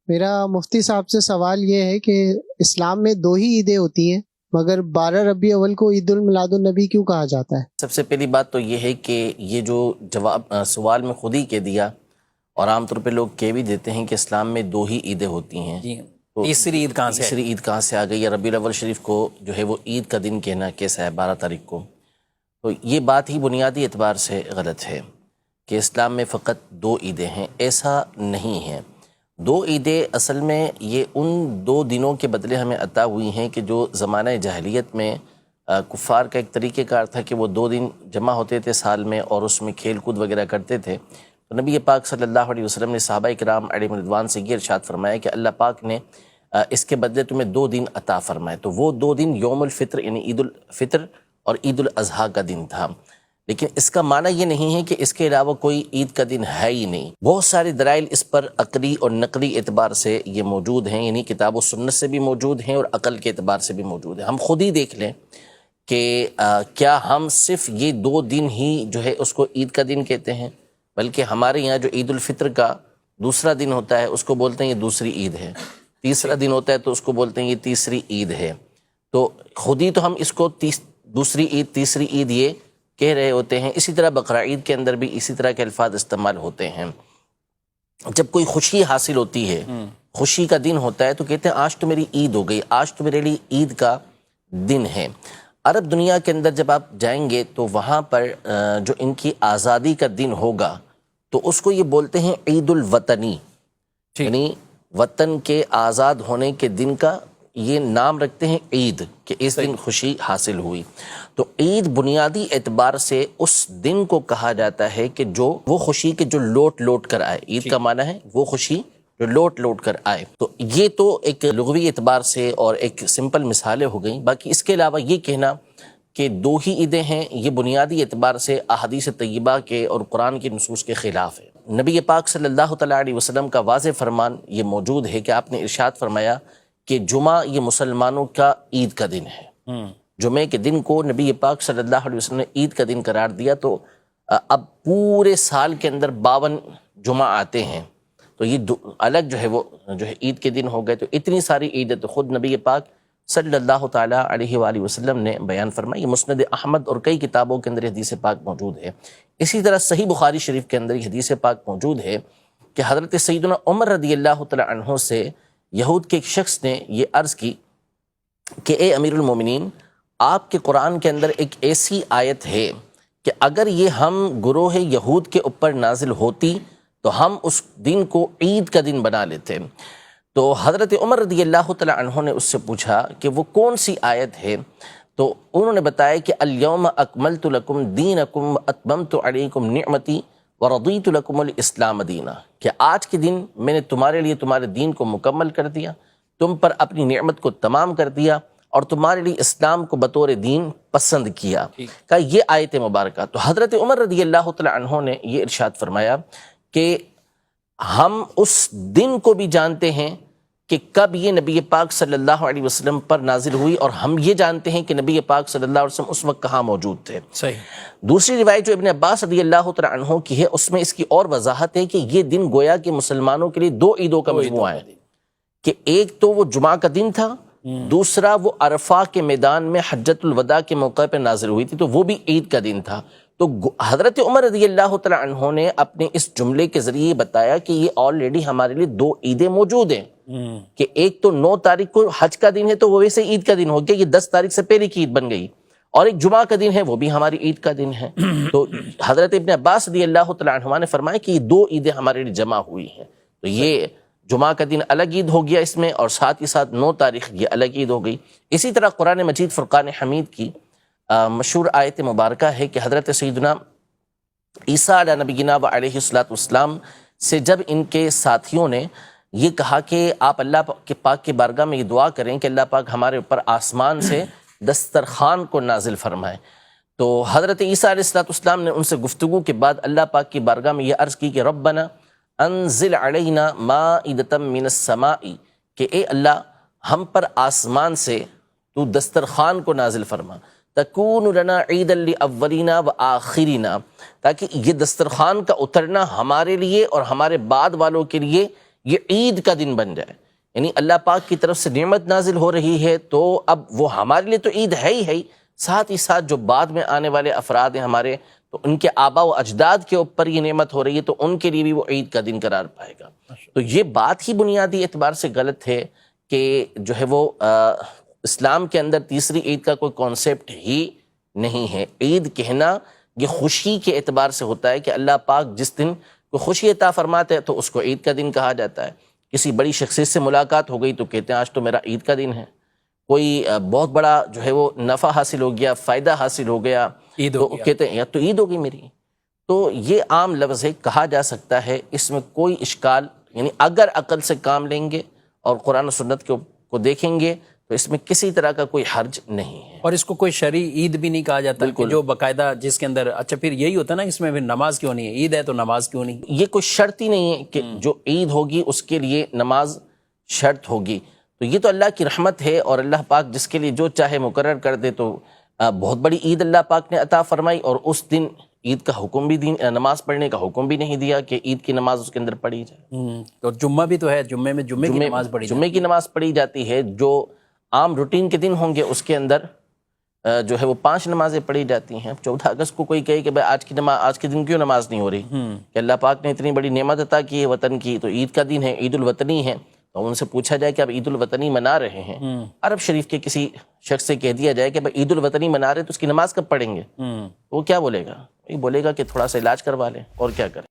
میرا مفتی صاحب سے سوال یہ ہے کہ اسلام میں دو ہی عیدیں ہوتی ہیں، مگر 12 ربیع اول کو عید الميلاد النبی کیوں کہا جاتا ہے؟ سب سے پہلی بات تو یہ ہے کہ یہ جو جواب سوال میں خود ہی کہہ دیا، اور عام طور پہ لوگ کہہ بھی دیتے ہیں کہ اسلام میں دو ہی عیدیں ہوتی ہیں۔ جی تو تیسری عید کہاں سے آئی؟ تیسری عید کہاں سے آ گئی؟ یا ربیع الاول شریف کو جو ہے وہ عید کا دن کہنا کیسا ہے 12 تاریخ کو؟ تو یہ بات ہی بنیادی اعتبار سے غلط ہے کہ اسلام میں فقط دو عیدیں ہیں، ایسا نہیں ہے۔ دو عیدیں اصل میں یہ ان دو دنوں کے بدلے ہمیں عطا ہوئی ہیں کہ جو زمانہ جاہلیت میں کفار کا ایک طریقہ کار تھا کہ وہ 2 دن جمع ہوتے تھے سال میں، اور اس میں کھیل کود وغیرہ کرتے تھے۔ تو نبی پاک صلی اللہ علیہ وسلم نے صحابہ کرام علیہم رضوان سے یہ ارشاد فرمایا کہ اللہ پاک نے اس کے بدلے تمہیں 2 دن عطا فرمائے۔ تو وہ 2 دن یوم الفطر یعنی عید الفطر اور عید الاضحیٰ کا دن تھا۔ لیکن اس کا معنی یہ نہیں ہے کہ اس کے علاوہ کوئی عید کا دن ہے ہی نہیں۔ بہت سارے دلائل اس پر عقلی اور نقلی اعتبار سے یہ موجود ہیں، یعنی کتاب و سنت سے بھی موجود ہیں اور عقل کے اعتبار سے بھی موجود ہیں۔ ہم خود ہی دیکھ لیں کہ کیا ہم صرف یہ 2 دن ہی جو ہے اس کو عید کا دن کہتے ہیں، بلکہ ہمارے یہاں جو عید الفطر کا دوسرا دن ہوتا ہے اس کو بولتے ہیں یہ دوسری عید ہے، تیسرا دن ہوتا ہے تو اس کو بولتے ہیں یہ تیسری عید ہے۔ تو خود ہی تو ہم اس کو دوسری عید تیسری عید یہ کہہ رہے ہوتے ہیں۔ اسی طرح بقرہ عید کے اندر بھی اسی طرح کے الفاظ استعمال ہوتے ہیں۔ جب کوئی خوشی حاصل ہوتی ہے، خوشی کا دن ہوتا ہے، تو کہتے ہیں آج تو میری عید ہو گئی، آج تو میرے لیے عید کا دن ہے۔ عرب دنیا کے اندر جب آپ جائیں گے تو وہاں پر جو ان کی آزادی کا دن ہوگا تو اس کو یہ بولتے ہیں عید الوطنی، یعنی وطن کے آزاد ہونے کے دن کا یہ نام رکھتے ہیں عید، کہ اس دن خوشی حاصل ہوئی۔ تو عید بنیادی اعتبار سے اس دن کو کہا جاتا ہے کہ جو وہ خوشی کے جو لوٹ لوٹ کر آئے، عید کا معنی ہے وہ خوشی جو لوٹ لوٹ کر آئے۔ تو یہ تو ایک لغوی اعتبار سے اور ایک سمپل مثالیں ہو گئیں۔ باقی اس کے علاوہ یہ کہنا کہ 2 ہی عیدیں ہیں، یہ بنیادی اعتبار سے احادیث طیبہ کے اور قرآن کی نصوص کے خلاف ہے۔ نبی پاک صلی اللہ تعالیٰ علیہ وسلم کا واضح فرمان یہ موجود ہے کہ آپ نے ارشاد فرمایا کہ جمعہ یہ مسلمانوں کا عید کا دن ہے۔ جمعے کے دن کو نبی پاک صلی اللہ علیہ وسلم نے عید کا دن قرار دیا۔ تو اب پورے سال کے اندر 52 جمعہ آتے ہیں، تو یہ الگ جو ہے وہ جو ہے عید کے دن ہو گئے۔ تو اتنی ساری عیدیں تو خود نبی پاک صلی اللہ تعالیٰ علیہ وآلہ وسلم نے بیان فرمائی۔ یہ مسند احمد اور کئی کتابوں کے اندر حدیث پاک موجود ہے۔ اسی طرح صحیح بخاری شریف کے اندر یہ حدیث پاک موجود ہے کہ حضرت سیدنا عمر رضی اللہ تعالیٰ عنہ سے یہود کے ایک شخص نے یہ عرض کی کہ اے امیر المومنین، آپ کے قرآن کے اندر ایک ایسی آیت ہے کہ اگر یہ ہم گروہ یہود کے اوپر نازل ہوتی تو ہم اس دن کو عید کا دن بنا لیتے۔ تو حضرت عمر رضی اللہ تعالیٰ عنہ نے اس سے پوچھا کہ وہ کون سی آیت ہے؟ تو انہوں نے بتایا کہ الیوم اکملت لکم دینکم واتممت علیکم نعمتی ورضیت لکم الاسلام دینا، کہ آج کے دن میں نے تمہارے لیے تمہارے دین کو مکمل کر دیا، تم پر اپنی نعمت کو تمام کر دیا، اور تمہارے لیے اسلام کو بطور دین پسند کیا۔ کہ یہ آیت مبارکہ۔ تو حضرت عمر رضی اللہ تعالیٰ عنہ نے یہ ارشاد فرمایا کہ ہم اس دن کو بھی جانتے ہیں کہ کب یہ نبی پاک صلی اللہ علیہ وسلم پر نازل ہوئی، اور ہم یہ جانتے ہیں کہ نبی پاک صلی اللہ علیہ وسلم اس وقت کہاں موجود تھے۔ صحیح۔ دوسری روایت جو ابن عباس رضی اللہ تعالیٰ عنہ کی ہے، اس میں اس کی اور وضاحت ہے کہ یہ دن گویا کہ مسلمانوں کے لیے 2 عیدوں کا مجموعہ ہے، کہ ایک تو وہ جمعہ کا دن تھا، دوسرا وہ عرفہ کے میدان میں حجۃ الوداع کے موقع پہ نازل ہوئی تھی، تو وہ بھی عید کا دن تھا۔ تو حضرت عمر رضی اللہ تعالیٰ عنہ نے اپنے اس جملے کے ذریعے بتایا کہ یہ آلریڈی ہمارے لیے 2 عیدیں موجود ہیں، کہ ایک تو 9 تاریخ کو حج کا دن ہے تو وہ ویسے عید کا دن ہو گیا، یہ 10 تاریخ سے پہلے کی عید بن گئی، اور ایک جمعہ کا دن ہے وہ بھی ہماری عید کا دن ہے۔ تو حضرت ابن عباس رضی اللہ تعالیٰ عنہ نے فرمایا کہ یہ 2 عیدیں ہمارے لیے جمع ہوئی ہیں۔ تو یہ جمعہ کا دن الگ عید ہو گیا اس میں، اور ساتھ ہی ساتھ 9 تاریخ یہ الگ عید ہو گئی۔ اسی طرح قرآن مجید فرقان حمید کی مشہور آیت مبارکہ ہے کہ حضرت سیدنا عیسیٰ علیہ نبینا و علیہ السلام سے جب ان کے ساتھیوں نے یہ کہا کہ آپ اللہ کے پاک کے بارگاہ میں یہ دعا کریں کہ اللہ پاک ہمارے اوپر آسمان سے دسترخوان کو نازل فرمائے، تو حضرت عیسیٰ علیہ السلام نے ان سے گفتگو کے بعد اللہ پاک کی بارگاہ میں یہ عرض کی کہ ربنا انزل علینا مائدۃ من السماء، کہ اے اللہ ہم پر آسمان سے تو دسترخوان کو نازل فرما، تکون لنا عیدا لاولینا و آخرینا، تاکہ یہ دسترخوان کا اترنا ہمارے لیے اور ہمارے بعد والوں کے لیے یہ عید کا دن بن جائے، یعنی اللہ پاک کی طرف سے نعمت نازل ہو رہی ہے تو اب وہ ہمارے لیے تو عید ہے ہی، ساتھ ہی ساتھ جو بعد میں آنے والے افراد ہیں ہمارے، تو ان کے آبا و اجداد کے اوپر یہ نعمت ہو رہی ہے تو ان کے لیے بھی وہ عید کا دن قرار پائے گا۔ تو یہ بات ہی بنیادی اعتبار سے غلط ہے کہ جو ہے وہ اسلام کے اندر تیسری عید کا کوئی کانسیپٹ ہی نہیں ہے۔ عید کہنا یہ خوشی کے اعتبار سے ہوتا ہے کہ اللہ پاک جس دن کوئی خوشی عطا فرماتے ہیں تو اس کو عید کا دن کہا جاتا ہے۔ کسی بڑی شخصیت سے ملاقات ہو گئی تو کہتے ہیں آج تو میرا عید کا دن ہے۔ کوئی بہت بڑا جو ہے وہ نفع حاصل ہو گیا، فائدہ حاصل ہو گیا تو کہتے ہیں یا تو عید ہو گئی میری۔ تو یہ عام لفظ ہے، کہا جا سکتا ہے، اس میں کوئی اشکال، یعنی اگر عقل سے کام لیں گے اور قرآن و سنت کو دیکھیں گے تو اس میں کسی طرح کا کوئی حرج نہیں ہے۔ اور اس کو کوئی شرعی عید بھی نہیں کہا جاتا کہ جو باقاعدہ جس کے اندر، اچھا پھر یہی ہوتا نا، اس میں پھر نماز کیوں نہیں ہے؟ عید ہے تو نماز کیوں نہیں؟ یہ کوئی شرط ہی نہیں ہے کہ جو عید ہوگی اس کے لیے نماز شرط ہوگی۔ تو یہ تو اللہ کی رحمت ہے، اور اللہ پاک جس کے لیے جو چاہے مقرر کر دے۔ تو بہت بڑی عید اللہ پاک نے عطا فرمائی، اور اس دن عید کا حکم بھی نماز پڑھنے کا حکم بھی نہیں دیا کہ عید کی نماز اس کے اندر پڑھی جائے۔ تو جمعہ بھی تو ہے، جمعے میں جمعے کی نماز پڑھی جمعے کی نماز پڑھی جاتی ہے۔ جو عام روٹین کے دن ہوں گے اس کے اندر جو ہے وہ 5 نمازیں پڑھی جاتی ہیں۔ 14 اگست کو کوئی کہے کہ بھائی آج کے دن کیوں نماز نہیں ہو رہی، کہ اللہ پاک نے اتنی بڑی نعمت عطا کی ہے وطن کی، تو عید کا دن ہے، عید الوطنی ہے، تو ان سے پوچھا جائے کہ اب عید الوطنی منا رہے ہیں، عرب شریف کے کسی شخص سے کہہ دیا جائے کہ بھائی عید الوطنی منا رہے تو اس کی نماز کب پڑھیں گے، وہ کیا بولے گا؟ وہی بولے گا کہ تھوڑا سا علاج کروا لیں، اور کیا کریں۔